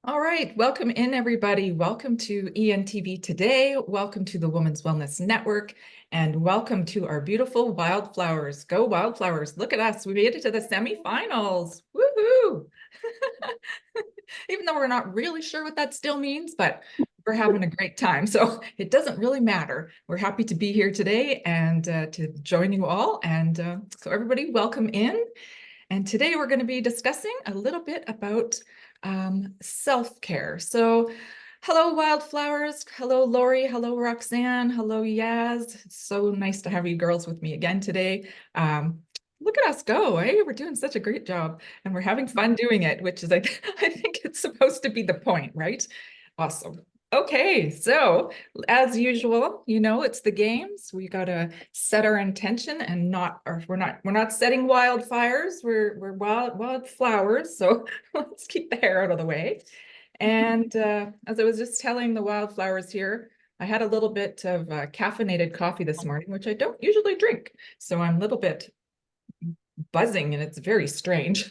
All right, welcome in everybody. Welcome to ENTV Today. Welcome to the Women's Wellness Network and welcome to our beautiful wildflowers. Go wildflowers. Look at us. We made it to the semifinals. Woohoo! Even though we're not really sure what that still means, but we're having a great time. So it doesn't really matter. We're happy to be here today and to join you all. And so everybody, welcome in. And today we're going to be discussing a little bit about self-care. So hello, Wildflowers. Hello, Lori. Hello, Roxanne. Hello, Yaz. It's so nice to have you girls with me again today. Look at us go, eh? We're doing such a great job and we're having fun doing it, which is, I think it's supposed to be the point, right? Awesome. Okay, so as usual, it's the games. We got to set our intention and we're not setting wildfires. We're wildflowers. So let's keep the hair out of the way. And as I was just telling the wildflowers here, I had a little bit of caffeinated coffee this morning, which I don't usually drink. So I'm a little bit buzzing and it's very strange,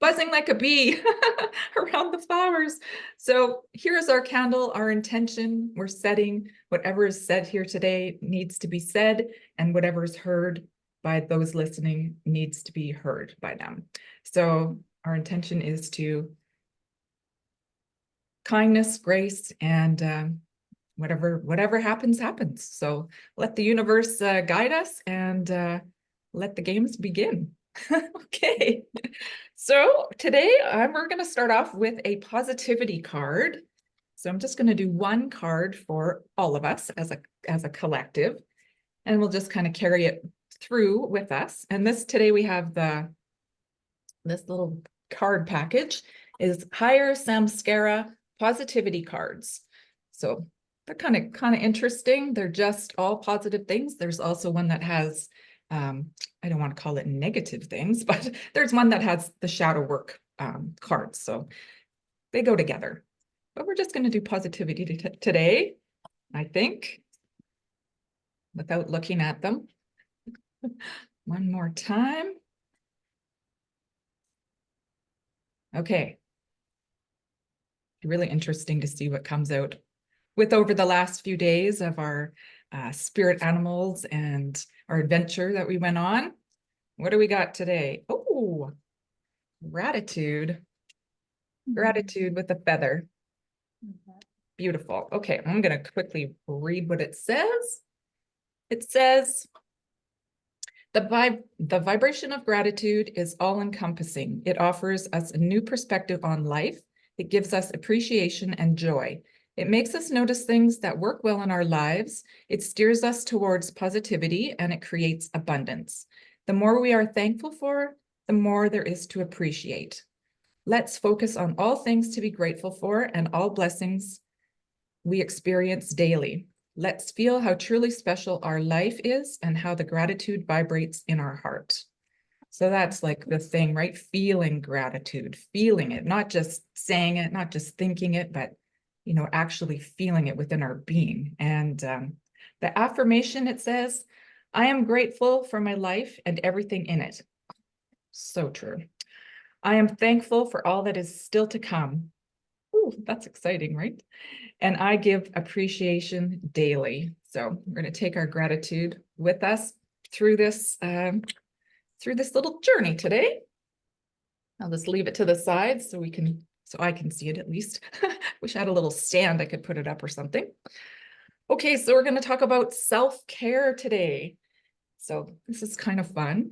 buzzing like a bee around the flowers. So here's our candle, our intention. We're setting whatever is said here today needs to be said, and whatever is heard by those listening needs to be heard by them. So our intention is to kindness, grace, and whatever happens, happens. So let the universe guide us and let the games begin. Okay. So today we're going to start off with a positivity card. So I'm just going to do one card for all of us as a collective, and we'll just kind of carry it through with us. And today we have this little card package is Higher Samskara positivity cards. So they're kind of interesting. They're just all positive things. There's also one that has I don't want to call it negative things, but there's one that has the shadow work cards. So they go together. But we're just going to do positivity today, I think, without looking at them. One more time. Okay. Really interesting to see what comes out with over the last few days of our spirit animals and our adventure that we went on. What do we got today? Oh, gratitude. Gratitude with a feather. Beautiful. Okay, I'm going to quickly read what it says. It says, the vibration of gratitude is all-encompassing. It offers us a new perspective on life. It gives us appreciation and joy. It makes us notice things that work well in our lives. It steers us towards positivity, and it creates abundance. The more we are thankful for, the more there is to appreciate. Let's focus on all things to be grateful for and all blessings we experience daily. Let's feel how truly special our life is and how the gratitude vibrates in our heart. So that's like the thing, right? Feeling gratitude, feeling it, not just saying it, not just thinking it, but actually feeling it within our being. And the affirmation, it says, I am grateful for my life and everything in it. So true. I am thankful for all that is still to come. Ooh, that's exciting, right? And I give appreciation daily. So we're going to take our gratitude with us through this little journey today. I'll just leave it to the side so I can see it at least. Wish I had a little stand I could put it up or something. Okay, so we're going to talk about self-care today. So this is kind of fun.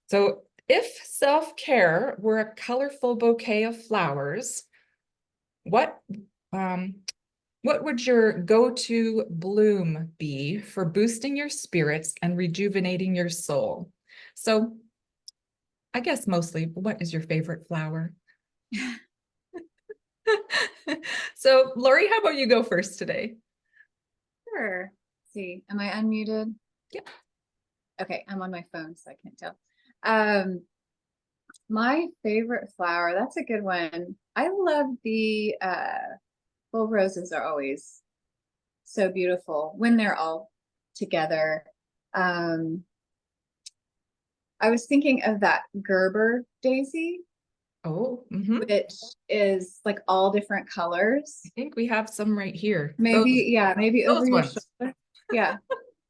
So if self-care were a colorful bouquet of flowers, what would your go-to bloom be for boosting your spirits and rejuvenating your soul? So I guess mostly, what is your favorite flower? So Lori, how about you go first today? Sure. Let's see, am I unmuted? Yeah. Okay, I'm on my phone, so I can't tell. My favorite flower, that's a good one. I love the full roses are always so beautiful when they're all together. I was thinking of that Gerber daisy. Oh, I which is like all different colors. think we have some right here. Maybe, yeah, maybe over Those your ones. shoulder. Yeah,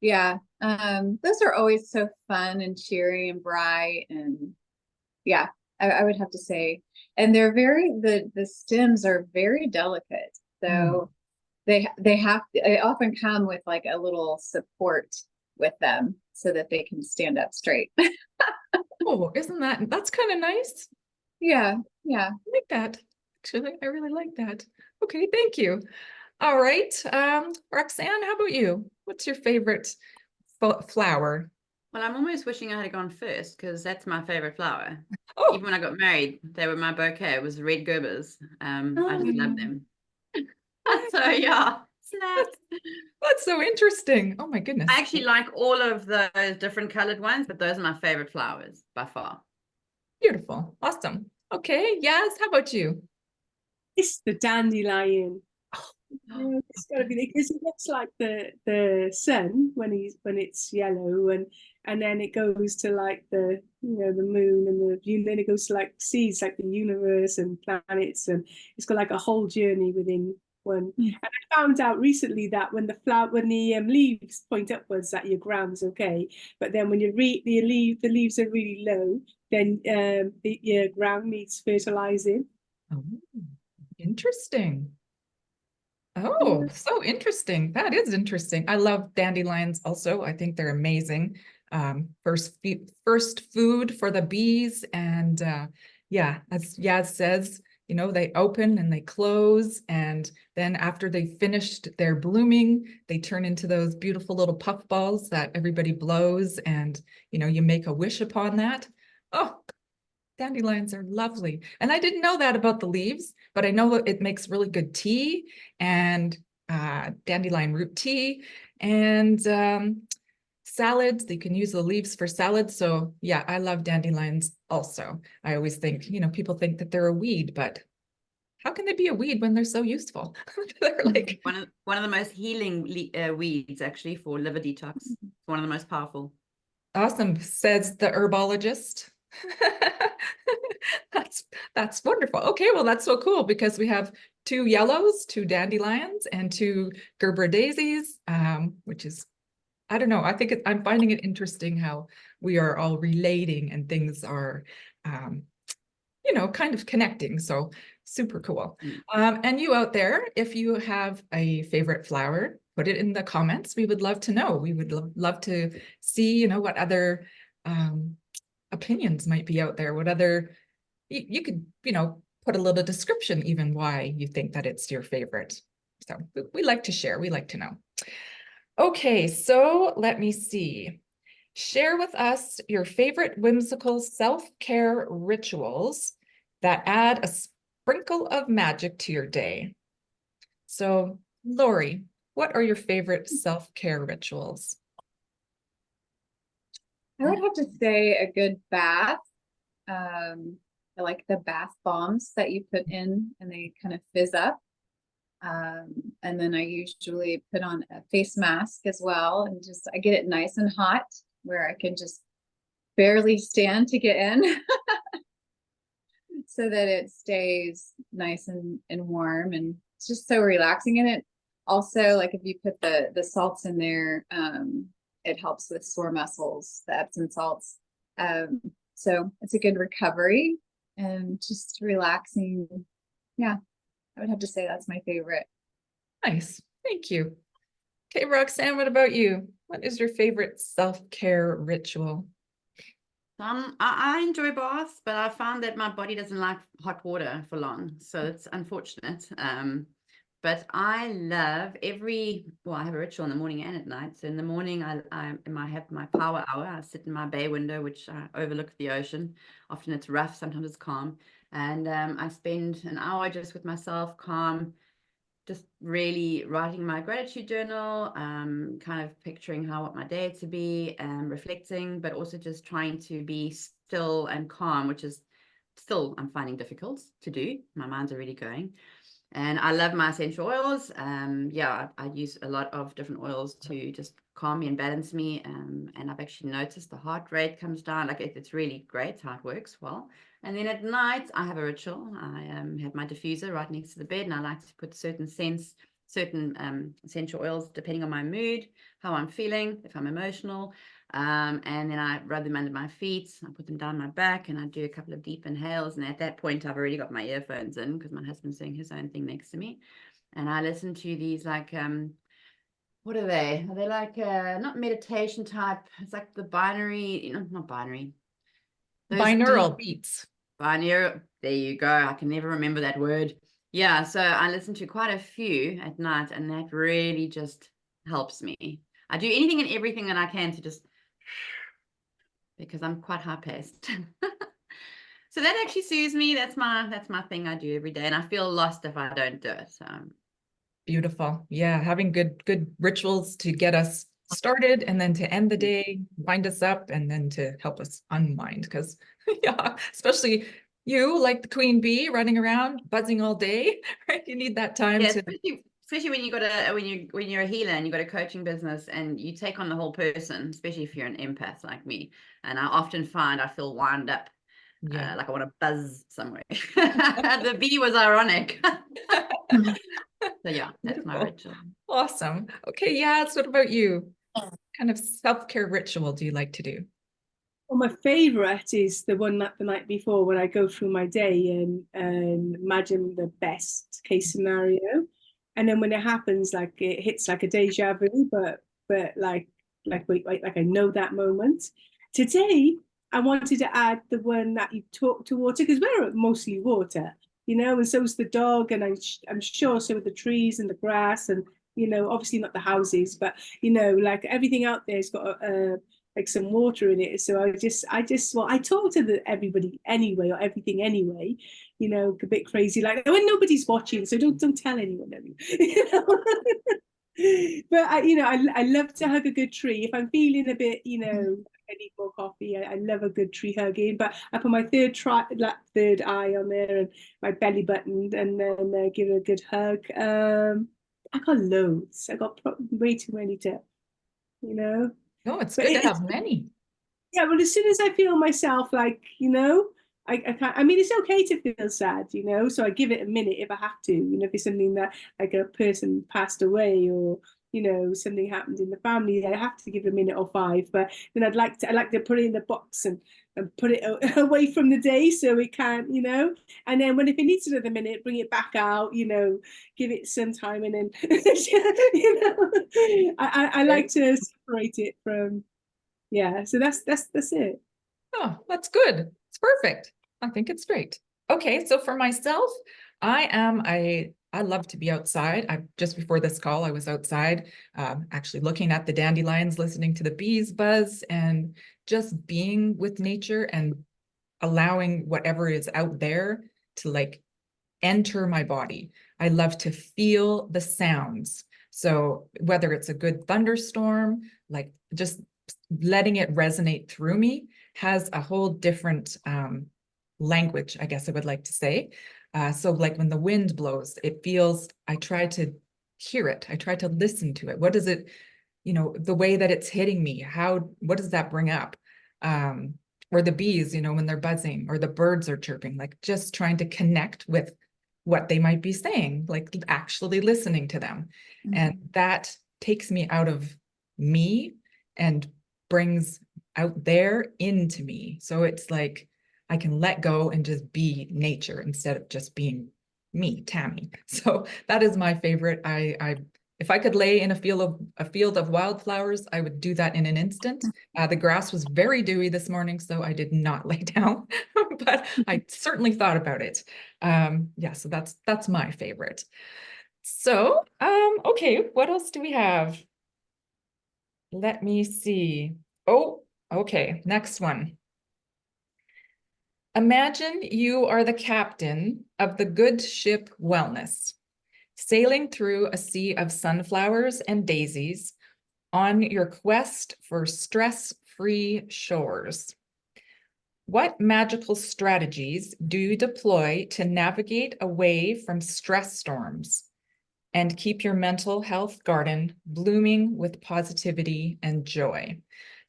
yeah. Those are always so fun and cheery and bright, and yeah, I would have to say. And they're the stems are very delicate. Mm. So they often come with like a little support with them so that they can stand up straight. Oh, that's kind of nice. Yeah, yeah. I like that. Actually, I really like that. Okay, thank you. All right. Roxanne, how about you? What's your favorite flower? Well, I'm almost wishing I had gone first because that's my favorite flower. Oh, Even when I got married, they were my bouquet. It was red gerbers. I just love them. So yeah, snaps. that's so interesting. Oh my goodness. I actually like all of those different colored ones, but those are my favorite flowers by far. Beautiful. Awesome. Okay, Yaz, how about you? It's the dandelion. Oh, It's got to be because it looks like the sun when it's yellow, and then it goes to like the the moon and then it goes to like seeds like the universe and planets, and it's got like a whole journey within one. And I found out recently that when the leaves point upwards, that your ground's okay, but then when the leaves are really low, then your ground needs fertilizing. Oh, interesting. Oh, so interesting. That is interesting. I love dandelions also. I think they're amazing. First food for the bees. And yeah, as Yaz says, they open and they close. And then after they've finished their blooming, they turn into those beautiful little puff balls that everybody blows. And, you make a wish upon that. Oh, dandelions are lovely. And I didn't know that about the leaves, but I know it makes really good tea and dandelion root tea and salads. You can use the leaves for salads. So yeah, I love dandelions also. I always think, people think that they're a weed, but how can they be a weed when they're so useful? They're like one of the most healing weeds actually for liver detox. It's one of the most powerful. awesome, says the herbologist. That's wonderful. Okay, well, that's so cool because we have 2 yellows, 2 dandelions, and 2 Gerber daisies, which is, I don't know, I think I'm finding it interesting how we are all relating and things are, kind of connecting. So super cool. And you out there, if you have a favorite flower, put it in the comments. We would love to know. We would love to see, what other opinions might be out there. What other, you could, put a little description even why you think that it's your favorite. So we like to share, we like to know. Okay, so let me see. Share with us your favorite whimsical self-care rituals that add a sprinkle of magic to your day. So, Lori, what are your favorite self-care rituals? I would have to say a good bath. I like the bath bombs that you put in and they kind of fizz up. And then I usually put on a face mask as well, and I get it nice and hot where I can just barely stand to get in so that it stays nice and warm, and it's just so relaxing. And it also, like, if you put the salts in there, it helps with sore muscles, the Epsom salts. So it's a good recovery and just relaxing. Yeah, I would have to say that's my favorite. Nice, thank you. Okay, Roxanne, what about you? What is your favorite self-care ritual? I enjoy baths, but I found that my body doesn't like hot water for long, so it's unfortunate. But I love I have a ritual in the morning and at night. So in the morning, I have my power hour. I sit in my bay window, which I overlook the ocean. Often it's rough, sometimes it's calm. And I spend an hour just with myself, calm, just really writing my gratitude journal, kind of picturing how I want my day to be, and reflecting, but also just trying to be still and calm, which is still I'm finding difficult to do. My mind's already going. And I love my essential oils. I use a lot of different oils to just calm me and balance me. And I've actually noticed the heart rate comes down. Like it's really great how it works well. And then at night, I have a ritual. I have my diffuser right next to the bed, and I like to put certain essential oils depending on my mood, how I'm feeling, if I'm emotional. And then I rub them under my feet. I put them down my back, and I do a couple of deep inhales. And at that point, I've already got my earphones in because my husband's doing his own thing next to me. And I listen to these like, what are they? Are they like not meditation type? It's like the binary, not binary. Those Binaural deep- beats. Binaural. There you go. I can never remember that word. Yeah, so I listen to quite a few at night, and that really just helps me. I do anything and everything that I can to just, because I'm quite high paced. So that actually soothes me. That's my thing I do every day, and I feel lost if I don't do it. So Beautiful. Yeah, having good rituals to get us started and then to end the day, wind us up, and then to help us unwind. Because yeah, especially you, like the queen bee, running around, buzzing all day, right? You need that time yeah, to especially when you got a when you're a healer and you got a coaching business and you take on the whole person, especially if you're an empath like me. And I often find I feel wound up, yeah. like I want to buzz somewhere. The bee was ironic. So yeah, that's my Beautiful. ritual. Awesome. Okay, Yaz, what about you? What kind of self-care ritual do you like to do? Well, my favorite is the one that the night before when I go through my day and imagine the best case scenario. And then when it happens, like it hits like a deja vu, but like I know that moment. Today, I wanted to add the one that you talk to water because we're mostly water, and so's the dog, and I'm sure so with the trees and the grass, and obviously not the houses, but like everything out there's got a like some water in it. So well, I talk to everybody anyway, or everything anyway, a bit crazy, like when nobody's watching, so don't tell anyone. But I love to hug a good tree. If I'm feeling a bit, I need more coffee. I love a good tree hugging. But I put my third eye on there and my belly button, and then give it a good hug. I got loads. I got way too many to, No, it's but good to have many. yeah, well, as soon as I feel myself like, I can't, I mean, it's okay to feel sad, so I give it a minute if I have to, if it's something that like a person passed away or, something happened in the family, I have to give it a minute or five, but then I like to put it in the box and put it away from the day so it can't, and then if it needs another minute, bring it back out, give it some time and then, I like to separate it from, yeah, so that's it. Oh, that's good. It's perfect. I think it's great. Okay, so for myself, I love to be outside. I just before this call, I was outside, actually looking at the dandelions, listening to the bees buzz, and just being with nature and allowing whatever is out there to like enter my body. I love to feel the sounds. So whether it's a good thunderstorm, like just letting it resonate through me has a whole different language, I guess I would like to say. So like when the wind blows, it feels, I try to hear it. I try to listen to it. What is it, the way that it's hitting me? What does that bring up? Or the bees, when they're buzzing or the birds are chirping, like just trying to connect with what they might be saying, like actually listening to them. And that takes me out of me and brings out there into me. So it's like I can let go and just be nature instead of just being me, Tammy. So that is my favorite. If I could lay in a field of wildflowers, I would do that in an instant. The grass was very dewy this morning, so I did not lay down, but I certainly thought about it. Yeah, so that's my favorite. So, okay, what else do we have? Let me see. Oh, okay, next one. Imagine you are the captain of the good ship Wellness, sailing through a sea of sunflowers and daisies on your quest for stress-free shores. What magical strategies do you deploy to navigate away from stress storms? and keep your mental health garden blooming with positivity and joy.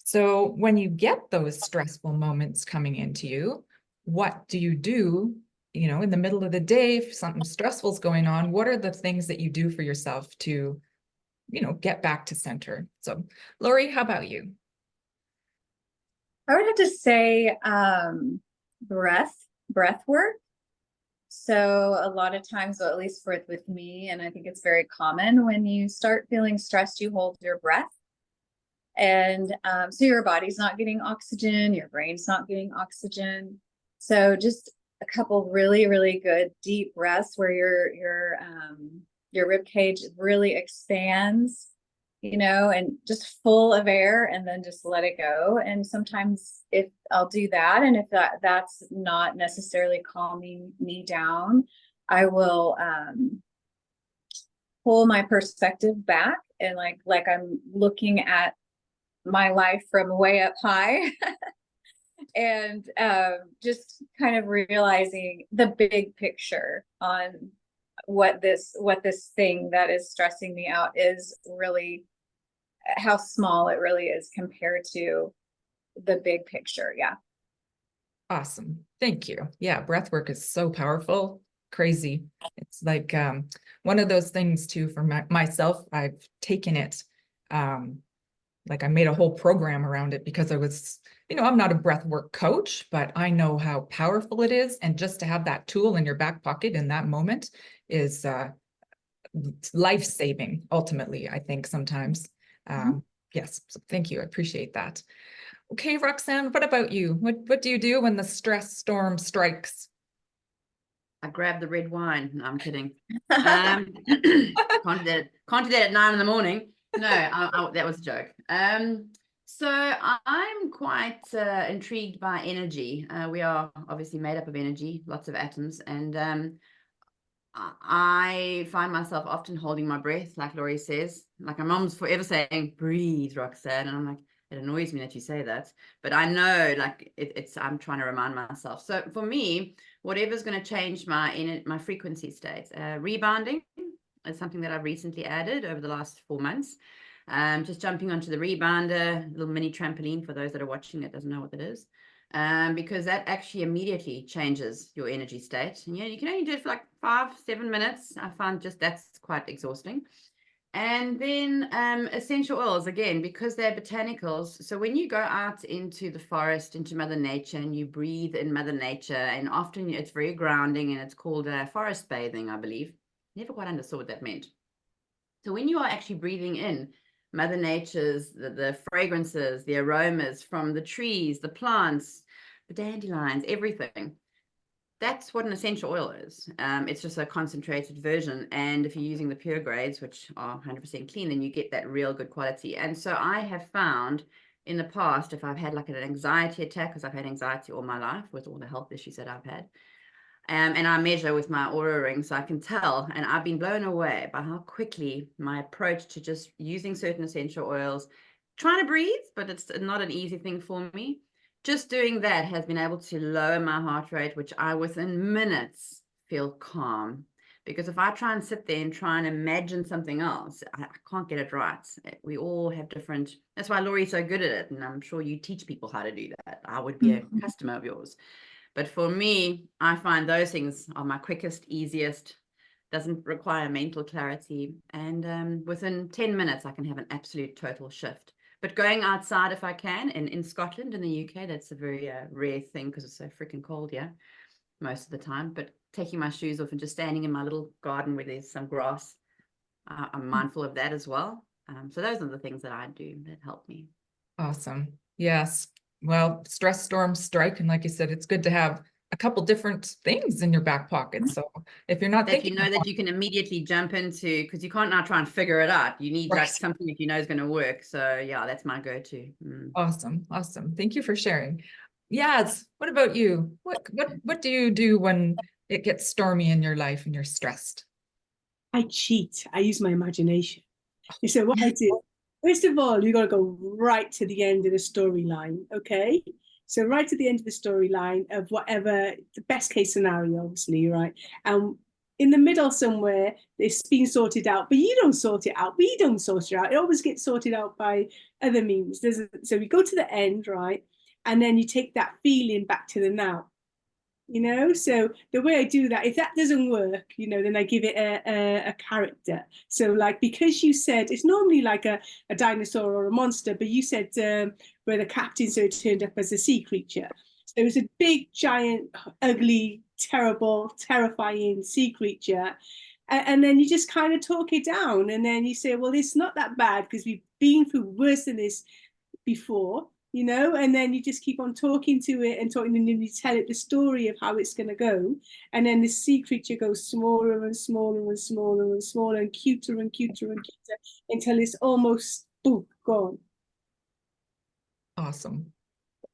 So when you get those stressful moments coming into you, what do? You know, in the middle of the day, if something stressful is going on, what are the things that you do for yourself to, you know, get back to center? So, Lori, how about you? I would have to say breath work. So a lot of times, well, at least with me, and I think it's very common, when you start feeling stressed, you hold your breath. And so your body's not getting oxygen, your brain's not getting oxygen. So just a couple really, really good deep breaths where your rib cage really expands, you know, and just full of air, and then just let it go. And sometimes if I'll do that, and if that's not necessarily calming me down, I will pull my perspective back, and like I'm looking at my life from way up high. And just kind of realizing the big picture on what this thing that is stressing me out is really, how small it really is compared to the big picture. Yeah. Awesome. Thank you. Yeah, breath work is so powerful. Crazy. It's like one of those things too for myself. I've taken it like I made a whole program around it because I was, you know, I'm not a breath work coach, but I know how powerful it is. And just to have that tool in your back pocket in that moment is life-saving, ultimately, I think sometimes. Yes, so thank you. I appreciate that. Okay, Roxanne, what about you? What do you do when the stress storm strikes? I grab the red wine. No, I'm kidding. Can't do that at 9 a.m. No, that was a joke. So I'm quite intrigued by energy. We are obviously made up of energy, lots of atoms, and I find myself often holding my breath, like Laurie says. Like my mom's forever saying, "Breathe, Roxanne," and I'm like, it annoys me that you say that, but I know, like I'm trying to remind myself. So for me, whatever's going to change my frequency states, rebounding is something that I've recently added over the last 4 months. Just jumping onto the rebounder, little mini trampoline for those that are watching that doesn't know what that is, because that actually immediately changes your energy state. And you can only do it for like 5-7 minutes. I find just that's quite exhausting. And then essential oils, again, because they're botanicals. So when you go out into the forest, into Mother Nature, and you breathe in Mother Nature, and often it's very grounding, and it's called forest bathing, I believe. Never quite understood what that meant. So when you are actually breathing in Mother Nature's, the fragrances, the aromas from the trees, the plants, the dandelions, everything, that's what an essential oil is. It's just a concentrated version. And if you're using the pure grades, which are 100% clean, then you get that real good quality. And so I have found in the past, if I've had like an anxiety attack, because I've had anxiety all my life with all the health issues that I've had, and I measure with my Oura ring, so I can tell, and I've been blown away by how quickly my approach to just using certain essential oils, trying to breathe, but it's not an easy thing for me. Just doing that has been able to lower my heart rate, which I within minutes feel calm. Because if I try and sit there and try and imagine something else, I can't get it right. We all have different, that's why Laurie's so good at it. And I'm sure you teach people how to do that. I would be a customer of yours. But for me, I find those things are my quickest, easiest, doesn't require mental clarity. And within 10 minutes, I can have an absolute total shift. But going outside if I can, and in Scotland, in the UK, that's a very rare thing because it's so freaking cold here most of the time. But taking my shoes off and just standing in my little garden where there's some grass, I'm mindful of that as well. So those are the things that I do that help me. Awesome. Yes. Well, stress storms strike. And like you said, it's good to have a couple different things in your back pocket. So if you're not that thinking you know that you can immediately jump into, because you can't now try and figure it out. You need like something that you know is going to work. So yeah, that's my go-to. Awesome. Awesome. Thank you for sharing. Yes. What about you? What do you do when it gets stormy in your life and you're stressed? I cheat. I use my imagination. So what I do, first of all, you got to go right to the end of the storyline, okay? So right to the end of the storyline of whatever the best case scenario, obviously, right? And in the middle somewhere, it's been sorted out, but you don't sort it out. We don't sort it out. It always gets sorted out by other means. So we go to the end, right? And then you take that feeling back to the now. So the way I do that, if that doesn't work, then I give it a character. So like, because you said it's normally like a dinosaur or a monster, but you said where the captain so turned up as a sea creature. So it was a big, giant, ugly, terrible, terrifying sea creature. And then you just kind of talk it down, and then you say, well, it's not that bad because we've been through worse than this before. And then you just keep on talking to it and talking, and then you tell it the story of how it's going to go. And then the sea creature goes smaller and smaller and smaller and smaller and cuter and cuter and cuter until it's almost, boom, gone. Awesome.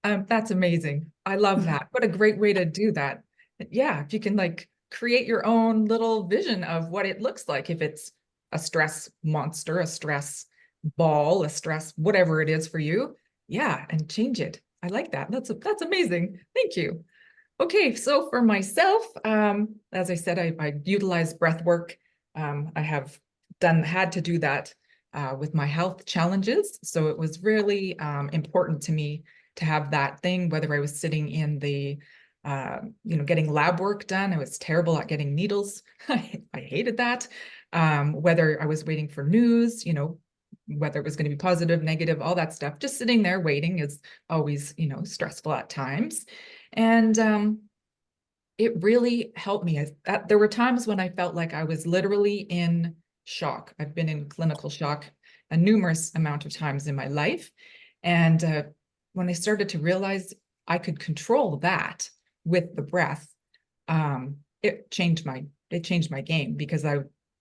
That's amazing. I love that. What a great way to do that. Yeah, if you can like create your own little vision of what it looks like, if it's a stress monster, a stress ball, a stress, whatever it is for you. Yeah, and change it. I like that. That's amazing. Thank you. Okay, so for myself, as I said, I utilize breath work. I have had to do that with my health challenges. So it was really important to me to have that thing, whether I was sitting in the, getting lab work done. I was terrible at getting needles. I hated that. Whether I was waiting for news, whether it was going to be positive, negative, all that stuff, just sitting there waiting is always, stressful at times. And it really helped me. There were times when I felt like I was literally in shock. I've been in clinical shock a numerous amount of times in my life. And when I started to realize I could control that with the breath, it changed my game, because I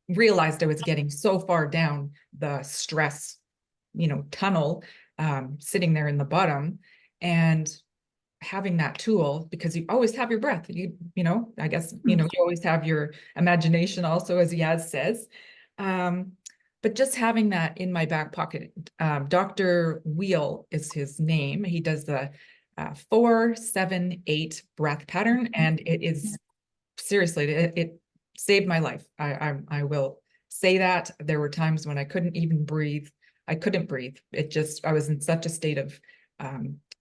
realized I was getting so far down the stress, tunnel, sitting there in the bottom, and having that tool, because you always have your breath, I guess, you always have your imagination also, as Yaz says. But just having that in my back pocket, Dr. Wheel is his name. He does the 4-7-8 breath pattern, and it is seriously, it saved my life. I will say that. There were times when I couldn't even breathe. I couldn't breathe. I was in such a state of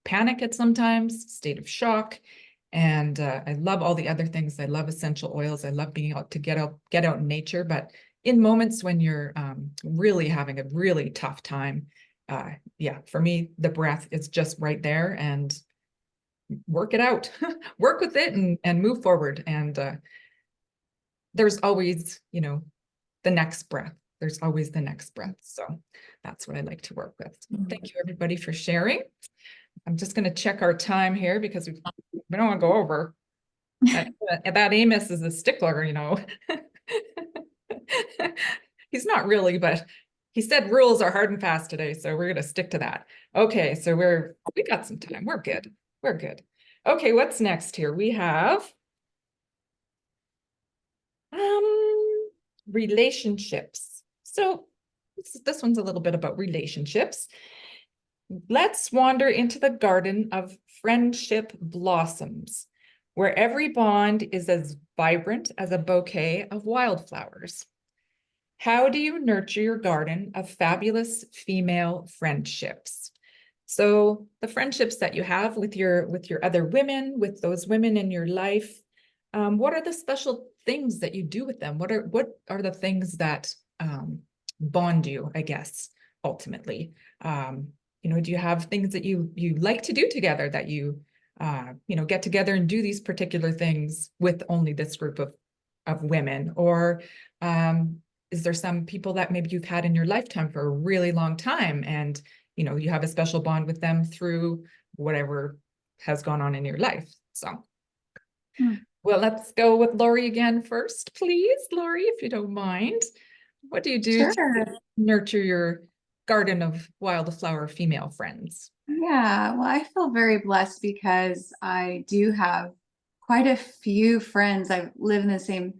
panic at sometimes, state of shock. And I love all the other things. I love essential oils. I love being able to get out in nature. But in moments when you're really having a really tough time, yeah, for me, the breath is just right there, and work it out, work with it, and move forward. And there's always, the next breath. There's always the next breath. So that's what I like to work with. Thank you, everybody, for sharing. I'm just going to check our time here, because we don't want to go over. That Amos is a stickler, He's not really, but he said rules are hard and fast today, so we're going to stick to that. Okay, so we got some time. We're good. We're good. Okay, what's next here? We have relationships. So this one's a little bit about relationships. Let's wander into the garden of friendship blossoms, where every bond is as vibrant as a bouquet of wildflowers. How do you nurture your garden of fabulous female friendships? So the friendships that you have with your other women, with those women in your life, what are the special things that you do with them? What are the things that bond you, I guess, ultimately? Do you have things that you like to do together, that you get together and do these particular things with only this group of women? Or is there some people that maybe you've had in your lifetime for a really long time, and you have a special bond with them through whatever has gone on in your life? So, well, let's go with Lori again first, please. Lori, if you don't mind, what do you do to nurture your garden of wildflower female friends? Yeah, well, I feel very blessed because I do have quite a few friends. I live in the same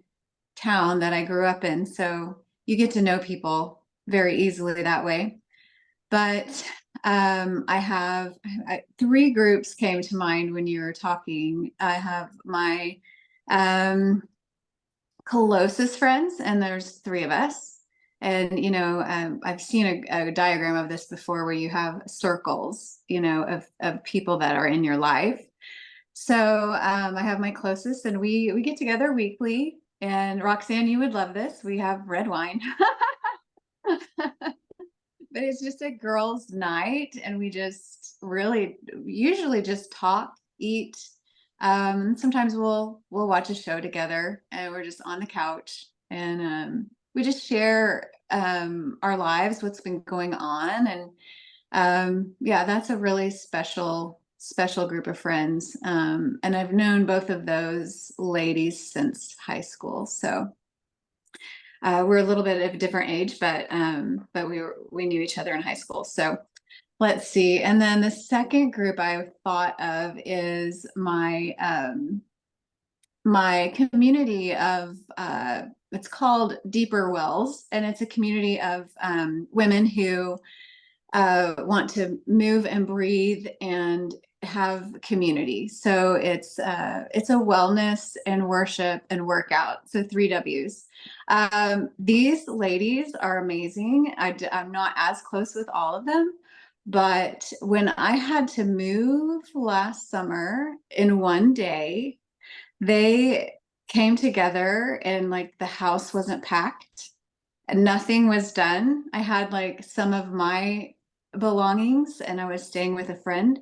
town that I grew up in, so you get to know people very easily that way. But I have 3 groups came to mind when you were talking. I have my closest friends, and there's three of us. And, you know, I've seen a diagram of this before where you have circles, you know, of people that are in your life. So I have my closest, and we get together weekly. And Roxanne, you would love this. We have red wine. But it's just a girls' night, and we just really usually just talk, eat. Sometimes we'll watch a show together, and we're just on the couch, and we just share our lives, what's been going on, and yeah, that's a really special group of friends. And I've known both of those ladies since high school, so. We're a little bit of a different age, but we knew each other in high school. So let's see. And then the second group I thought of is my my community of it's called Deeper Wells, and it's a community of women who want to move and breathe and have community. So it's a wellness and worship and workout. So 3 W's. These ladies are amazing. I'm not as close with all of them, but when I had to move last summer in one day, they came together, and like the house wasn't packed and nothing was done. I had like some of my belongings, and I was staying with a friend,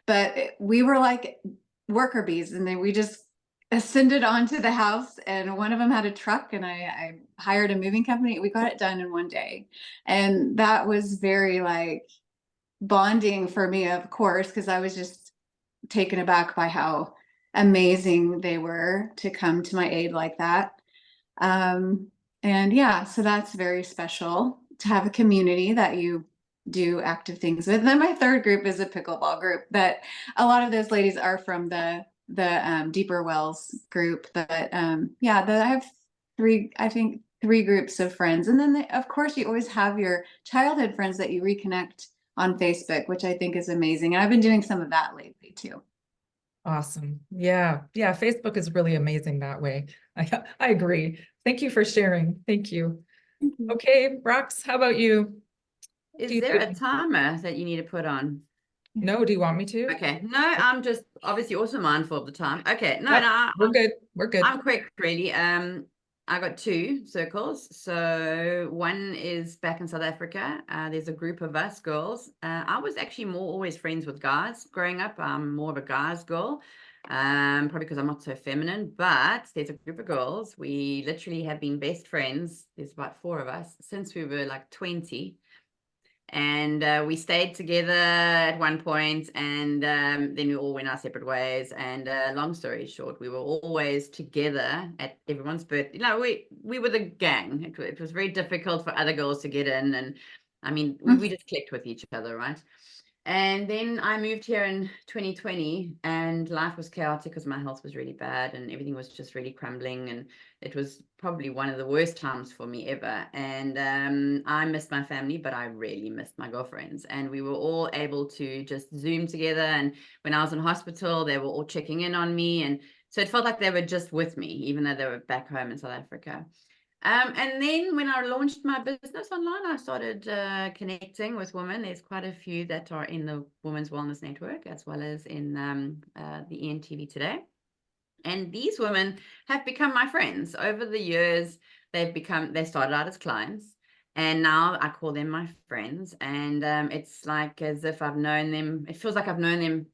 but we were like worker bees, and then we just ascended onto the house, and one of them had a truck, and I hired a moving company. We got it done in one day, and that was very like bonding for me, of course, because I was just taken aback by how amazing they were to come to my aid like that. And yeah, so that's very special to have a community that you do active things with. And then my third group is a pickleball group that a lot of those ladies are from the Deeper Wells group. But yeah, I have three groups of friends. And then of course you always have your childhood friends that you reconnect on Facebook, which I think is amazing. And I've been doing some of that lately too. Awesome. Yeah. Yeah. Facebook is really amazing that way. I agree. Thank you for sharing. Thank you. Okay, Rox, how about you? Is Do you there a think- timer that you need to put on? No, do you want me to? Okay, no, I'm just obviously also mindful of the time. Okay, no, Yep, no, we're good. We're good. I'm quick, really. I got 2 circles. So one is back in South Africa. There's a group of us girls. I was actually always friends with guys growing up. I'm more of a guys girl, probably because I'm not so feminine. But there's a group of girls. We literally have been best friends. There's about 4 of us since we were like 20. And we stayed together at one point, and then we all went our separate ways. And long story short, we were always together at everyone's birthday. You know, we were the gang. It was very difficult for other girls to get in, and I mean, we just clicked with each other, right? And then I moved here in 2020, and life was chaotic because my health was really bad and everything was just really crumbling, and it was probably one of the worst times for me ever. And I missed my family, but I really missed my girlfriends, and we were all able to just Zoom together. And when I was in hospital, they were all checking in on me, and so it felt like they were just with me, even though they were back home in South Africa. And then when I launched my business online, I started connecting with women. There's quite a few that are in the Women's Wellness Network, as well as in the ENTV Today. And these women have become my friends over the years. They started out as clients, and now I call them my friends. And it's like as if I've known them. It feels like I've known them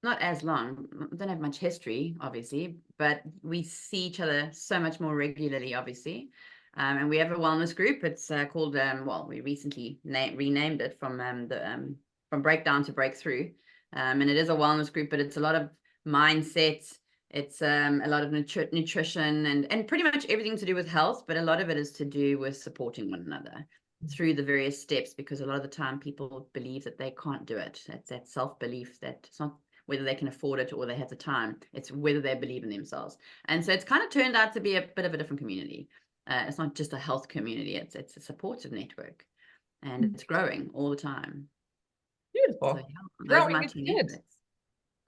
not as long. I don't have much history, obviously, but we see each other so much more regularly, obviously. And we have a wellness group. It's called, well, we recently renamed it from Breakdown to Breakthrough. And it is a wellness group, but it's a lot of mindset. It's a lot of nutrition and pretty much everything to do with health, but a lot of it is to do with supporting one another through the various steps, because a lot of the time people believe that they can't do it. It's that self-belief that it's not whether they can afford it or they have the time. It's whether they believe in themselves. And so it's kind of turned out to be a bit of a different community. It's not just a health community. It's a supportive network, and it's growing all the time. Beautiful. So, yeah, those are Growing my is 2 good. networks.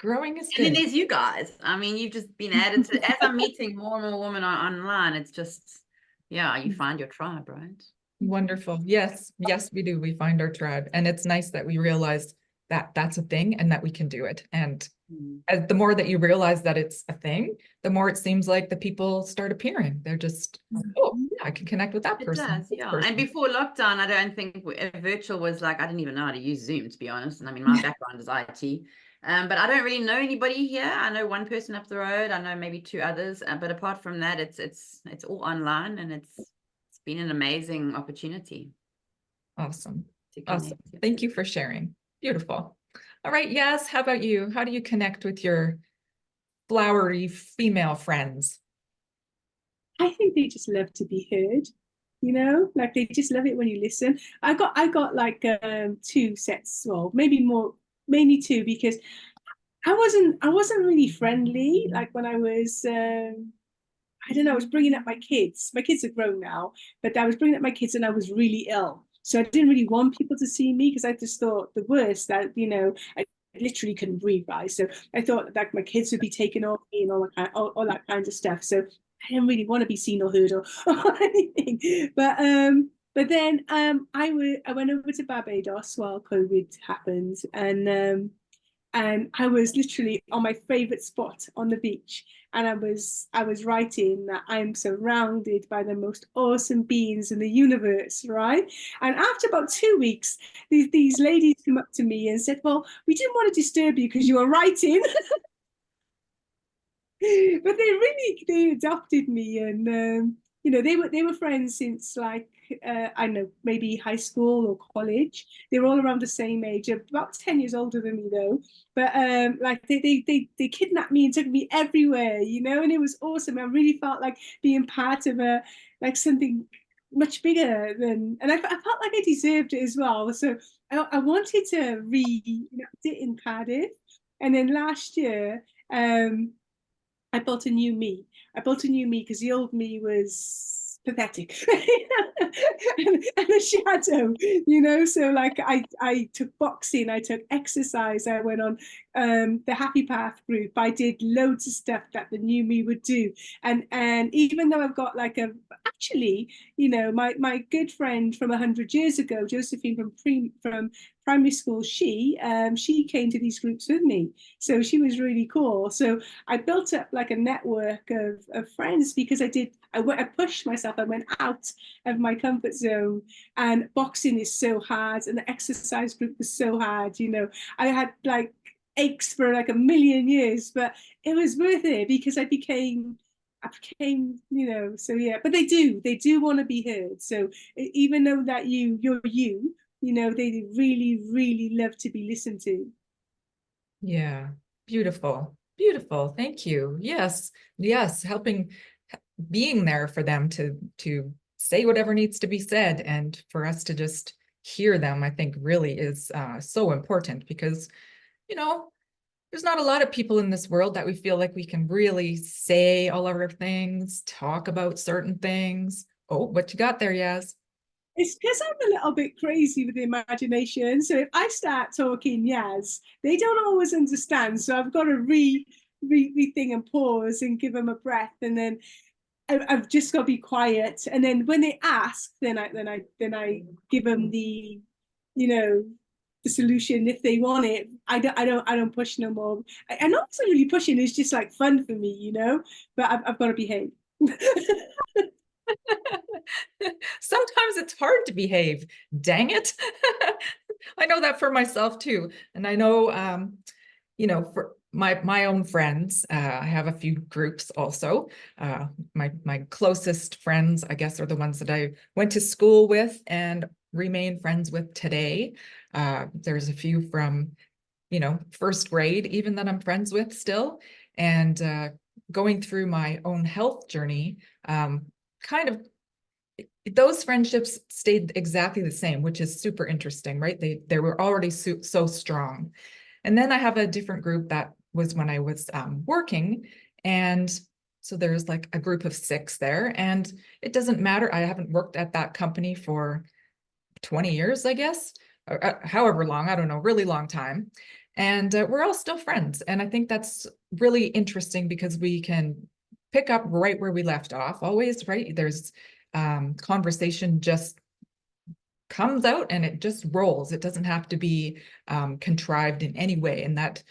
Growing is And then good. there's you guys. I mean, you've just been added to, as I'm meeting more and more women online, it's just, yeah, you find your tribe, right? Wonderful. Yes, yes, we do. We find our tribe. And it's nice that we realize that that's a thing and that we can do it. And Mm. as the more that you realize that it's a thing, the more it seems like the people start appearing. They're just, oh, yeah, I can connect with that It person. does, this yeah. person. And before lockdown, I don't think virtual was like, I didn't even know how to use Zoom, to be honest. And I mean, my background is IT. But I don't really know anybody here. I know one person up the road. I know maybe two others. But apart from that, it's all online, and it's been an amazing opportunity Awesome. to Awesome. connect. Yeah. Thank you for sharing. Beautiful. All right. Yes. How about you? How do you connect with your flowery female friends? I think they just love to be heard, like they just love it when you listen. I got like two sets, well, maybe more, mainly two, because I wasn't really friendly like when I was I don't know, I was bringing up my kids. My kids are grown now, but I was bringing up my kids and I was really ill. So I didn't really want people to see me because I just thought the worst that, I literally couldn't breathe, right? So I thought like my kids would be taken off me and all that kind of stuff. So I didn't really want to be seen or heard or anything. But then I went over to Barbados while COVID happened, and I was literally on my favorite spot on the beach, and I was writing that I'm surrounded by the most awesome beings in the universe, right? And after about 2 weeks, these ladies came up to me and said, "Well, we didn't want to disturb you because you were writing." But they adopted me, and they were friends since like I don't know, maybe high school or college. They were all around the same age, about 10 years older than me though. But like they kidnapped me and took me everywhere, and it was awesome. I really felt like being part of like something much bigger than, and I felt like I deserved it as well. So I wanted to reenact it in Cardiff, and then last year. I built a new me. I built a new me because the old me was pathetic and a shadow, So like I took boxing, I took exercise, I went on the Happy Path group. I did loads of stuff that the new me would do, and even though I've got like actually, my good friend from 100 years ago, Josephine from primary school, she came to these groups with me, so she was really cool. So I built up like a network of friends because I pushed myself. I went out of my comfort zone, and boxing is so hard, and the exercise group was so hard. I had like aches for like a million years, but it was worth it because I became, so yeah. But they do want to be heard. So even though that you're they really, really love to be listened to. Yeah. Beautiful. Beautiful. Thank you. Yes. Yes. Being there for them to say whatever needs to be said, and for us to just hear them, I think really is so important, because there's not a lot of people in this world that we feel like we can really say all of our things, talk about certain things. Oh, what you got there, Yaz? It's because I'm a little bit crazy with the imagination. So if I start talking Yaz, they don't always understand. So I've got to rethink and pause and give them a breath, and then I've just got to be quiet. And then when they ask, then I give them the the solution if they want it. I don't push no more. I'm not really pushing. It's just like fun for me, But I've got to behave. Sometimes it's hard to behave. Dang it. I know that for myself too. And I know, for my own friends, I have a few groups also. My closest friends, I guess, are the ones that I went to school with and remain friends with today. There's a few from, first grade, even, that I'm friends with still. And going through my own health journey, kind of those friendships stayed exactly the same, which is super interesting, right? They were already so strong. And then I have a different group that was when I was working. And so there's like a group of 6 there, and it doesn't matter. I haven't worked at that company for 20 years, I guess, or however long, I don't know, really long time. And we're all still friends. And I think that's really interesting because we can pick up right where we left off always, right? There's conversation just comes out and it just rolls. It doesn't have to be contrived in any way. And that,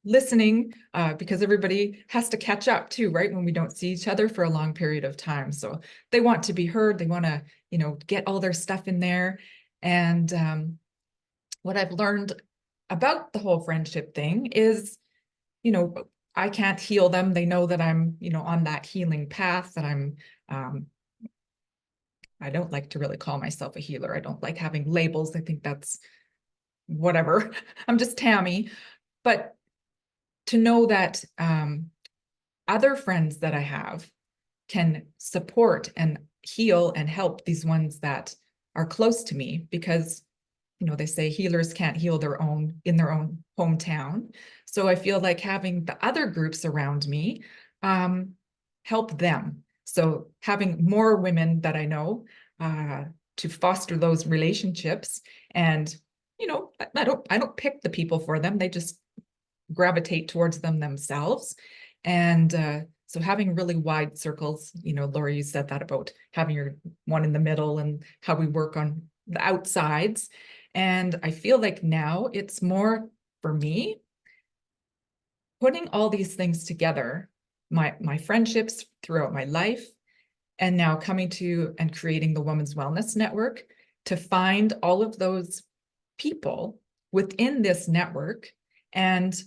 listening, because everybody has to catch up too, right? When we don't see each other for a long period of time. So they want to be heard. They want to, get all their stuff in there. And what I've learned about the whole friendship thing is, I can't heal them. They know that I'm, on that healing path, that I'm, I don't like to really call myself a healer. I don't like having labels. I think that's whatever. I'm just Tammy. But to know that other friends that I have can support and heal and help these ones that are close to me, because they say healers can't heal in their own hometown. So I feel like having the other groups around me help them. So having more women that I know to foster those relationships, and I don't pick the people for them; they just gravitate towards them themselves. And so having really wide circles, Lori, you said that about having your one in the middle and how we work on the outsides. And I feel like now it's more for me putting all these things together, my friendships throughout my life, and now coming to and creating the Women's Wellness Network to find all of those people within this network, and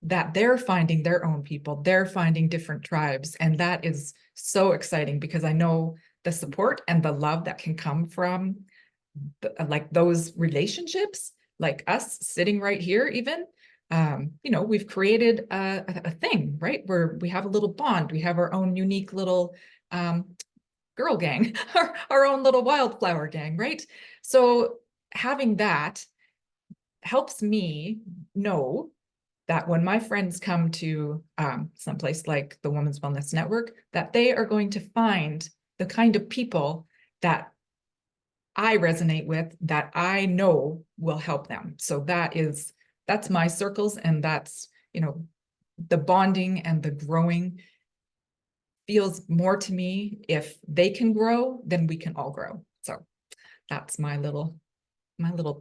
that they're finding their own people, they're finding different tribes. And that is so exciting because I know the support and the love that can come from like those relationships, like us sitting right here even. We've created a thing, right? Where we have a little bond, we have our own unique little girl gang, our own little wildflower gang, right? So having that helps me know that when my friends come to someplace like the Women's Wellness Network, that they are going to find the kind of people that I resonate with, that I know will help them. So that's my circles, and that's, the bonding and the growing feels more to me. If they can grow, then we can all grow. So that's my little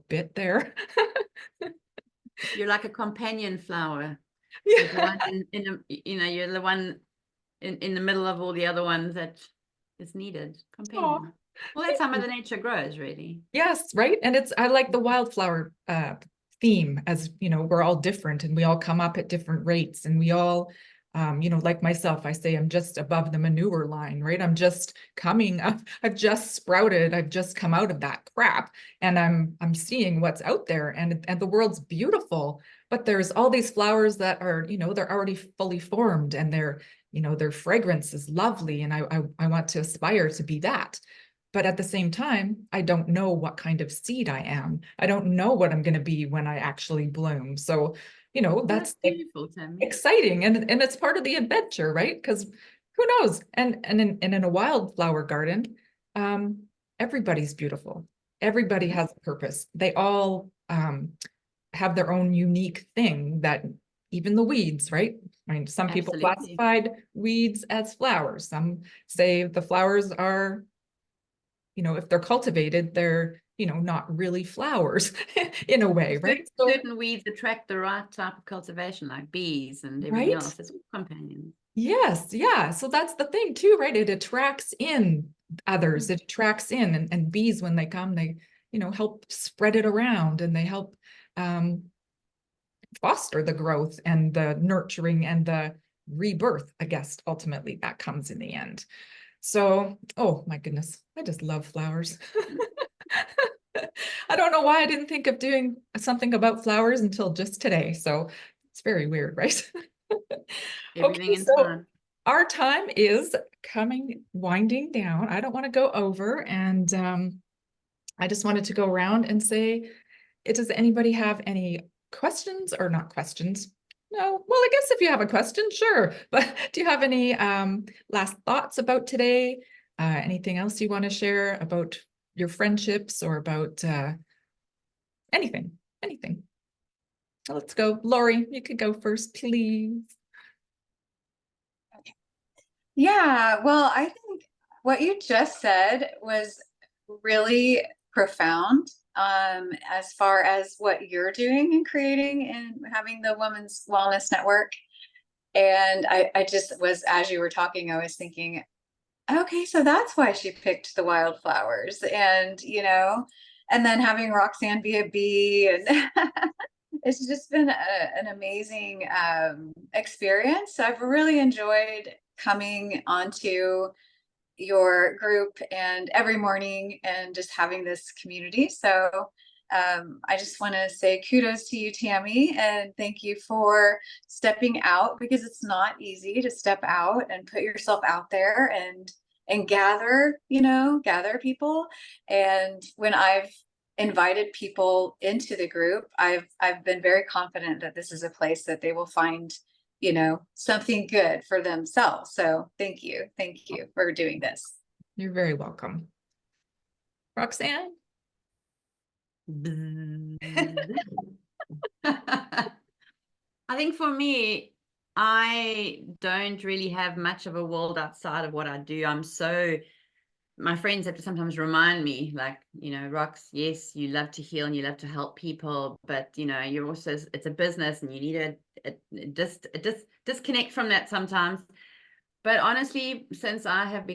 bit there. You're like a companion flower. Yeah. You're the one you're the one in the middle of all the other ones that is needed. Companion. Well, that's how Mother Nature grows, really. Yes, right. And I like the wildflower theme, as we're all different and we all come up at different rates, and we all like myself, I say I'm just above the manure line, right? I'm just coming up, I've just sprouted, I've just come out of that crap, and I'm seeing what's out there, and the world's beautiful, but there's all these flowers that are, they're already fully formed, and their fragrance is lovely, and I want to aspire to be that. But at the same time, I don't know what kind of seed I am. I don't know what I'm going to be when I actually bloom. So, that's beautiful, Tammy. exciting, and it's part of the adventure, right? Because who knows? And in a wildflower garden, everybody's beautiful. Everybody has a purpose. They all have their own unique thing, that even the weeds, right? I mean, some people Absolutely. classified weeds as flowers. Some say the flowers are, if they're cultivated, they're, not really flowers in a way, right? Certain weeds attract the right type of cultivation, like bees and everything else. It's companions. Yes, yeah. So that's the thing too, right? It attracts in others. It attracts in, and bees, when they come, they, help spread it around, and they help foster the growth and the nurturing and the rebirth, I guess, ultimately that comes in the end. So, oh my goodness, I just love flowers. I don't know why I didn't think of doing something about flowers until just today. So it's very weird, right? Everything Okay, in so time. our time is winding down. I don't want to go over, and I just wanted to go around and say, does anybody have any questions, or not questions? No, well, I guess if you have a question, sure. But do you have any last thoughts about today? Anything else you want to share about your friendships, or about anything? Let's go. Lori, you could go first, please. Yeah, well, I think what you just said was really profound, as far as what you're doing and creating and having the Women's Wellness Network. And I just was, as you were talking, I was thinking, okay, so that's why she picked the wildflowers, and and then having Roxanne be a bee, and it's just been an amazing experience. I've really enjoyed coming onto your group and every morning and just having this community. So I just want to say kudos to you, Tammy, and thank you for stepping out, because it's not easy to step out and put yourself out there and gather people. And when I've invited people into the group, I've been very confident that this is a place that they will find something good for themselves. So thank you for doing this. You're very welcome. Roxanne? I think for me, I don't really have much of a world outside of what I do. My friends have to sometimes remind me, like, Rox, yes, you love to heal and you love to help people, but you're also, it's a business and you need to disconnect from that sometimes. But honestly, since I've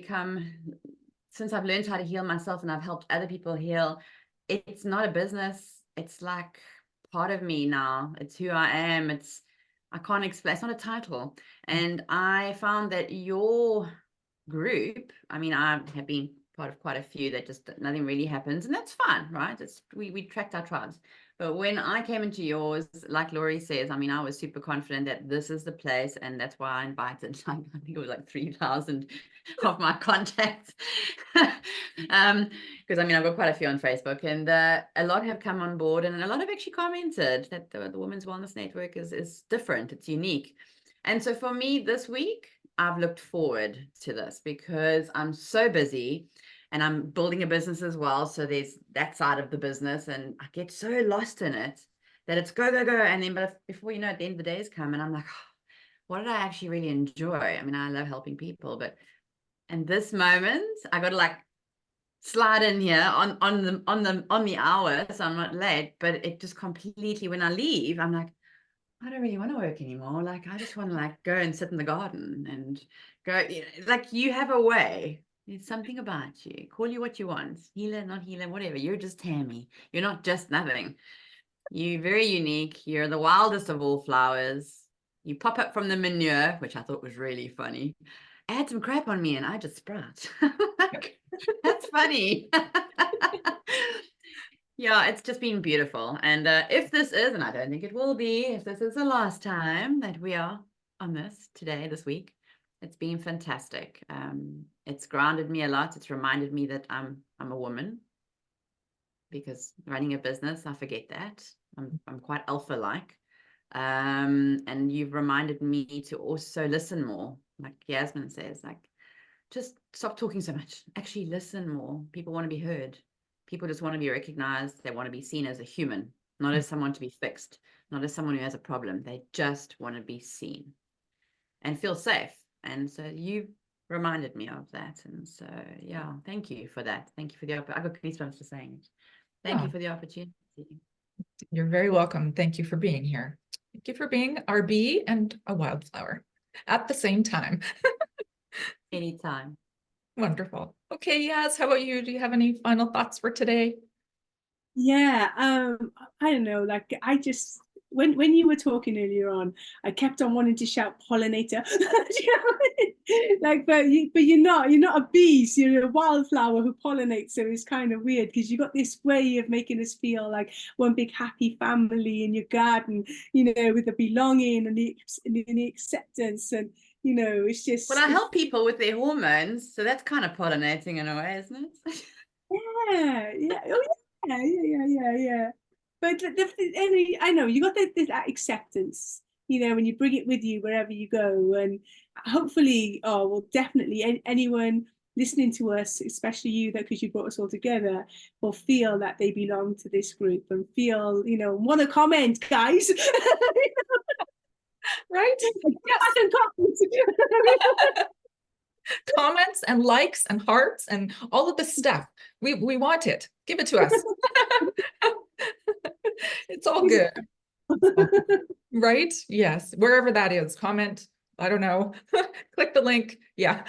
learned how to heal myself and I've helped other people heal, it's not a business. It's like part of me now. It's who I am. I can't explain. It's not a title. And I found that your group, I mean, I have been part of quite a few that just nothing really happens, and that's fine, right? We tracked our tribes. But when I came into yours, like Lori says, I mean, I was super confident that this is the place, and that's why I invited, I think it was like 3,000 of my contacts. Because I mean, I've got quite a few on Facebook, and a lot have come on board, and a lot have actually commented that the Women's Wellness Network is different, it's unique. And so for me this week, I've looked forward to this because I'm so busy and I'm building a business as well. So there's that side of the business, and I get so lost in it that it's go, go, go. And then, but before you know it, the end of the day is come, and I'm like, oh, what did I actually really enjoy? I mean, I love helping people, but in this moment, I got to like slide in here on the hour, so I'm not late. But it just completely, when I leave, I'm like, I don't really want to work anymore. Like, I just want to like go and sit in the garden and go, like, you have a way. There's something about you. Call you what you want. Healer, not healer, whatever. You're just Tammy. You're not just nothing. You're very unique. You're the wildest of all flowers. You pop up from the manure, which I thought was really funny. Add some crap on me and I just sprout. That's funny. Yeah, it's just been beautiful. And if this is, and I don't think it will be, if this is the last time that we are on this week, it's been fantastic. It's grounded me a lot. It's reminded me that I'm a woman, because running a business, I forget that. I'm quite alpha-like. And you've reminded me to also listen more, like Yasmin says, like, just stop talking so much. Actually listen more. People want to be heard. People just want to be recognized. They want to be seen as a human, not as someone to be fixed, not as someone who has a problem. They just want to be seen and feel safe. And so you reminded me of that. And so, yeah, thank you for that. Thank you for the opportunity. I got goosebumps for saying it. Thank you for the opportunity. You're very welcome. Thank you for being here. Thank you for being our bee and a wildflower at the same time. Anytime. Wonderful. Okay, Yas, how about you? Do you have any final thoughts for today? Yeah, I don't know, like I just when you were talking earlier on, I kept on wanting to shout pollinator. Do you know what I mean? Like, but you're not a bee, so you're a wildflower who pollinates. So it's kind of weird because you got this way of making us feel like one big happy family in your garden, with the belonging and the acceptance, and it's just, Well, I help people with their hormones, so that's kind of pollinating in a way, isn't it? yeah, oh yeah. But I know you got that acceptance, when you bring it with you wherever you go, and hopefully, well, definitely anyone listening to us, especially you, that because you brought us all together, will feel that they belong to this group and feel, you know, want to comment, guys. Right? Yes. Comments and likes and hearts and all of the stuff. We want it. Give it to us. It's all good. Right? Yes. Wherever that is, comment, I don't know, click the link. Yeah,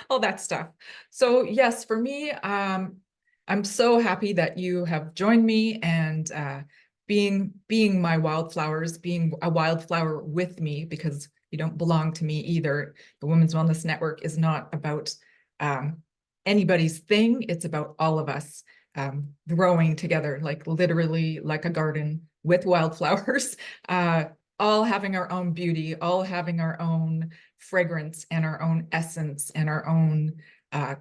all that stuff. So yes, for me, I'm so happy that you have joined me and being my wildflowers, being a wildflower with me, because you don't belong to me either. The Women's Wellness Network is not about anybody's thing. It's about all of us growing together, like literally like a garden with wildflowers, all having our own beauty, all having our own fragrance and our own essence and our own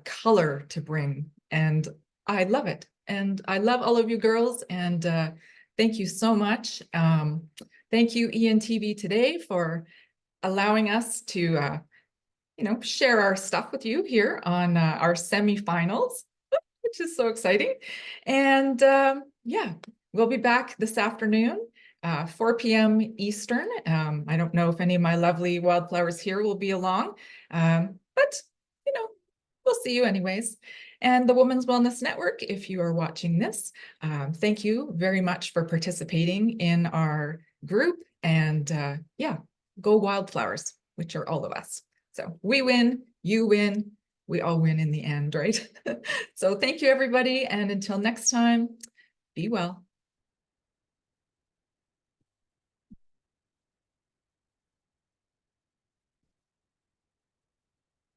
color to bring. And I love it. And I love all of you girls. And thank you so much. Thank you, ENTV Today, for allowing us to, you know, share our stuff with you here on our semifinals, which is so exciting. And yeah, we'll be back this afternoon, 4 p.m. Eastern. I don't know if any of my lovely wildflowers here will be along, but you know, we'll see you anyways. And the Women's Wellness Network, if you are watching this, thank you very much for participating in our group. And yeah, go wildflowers, which are all of us. So we win, you win, we all win in the end, right? So thank you, everybody. And until next time, be well.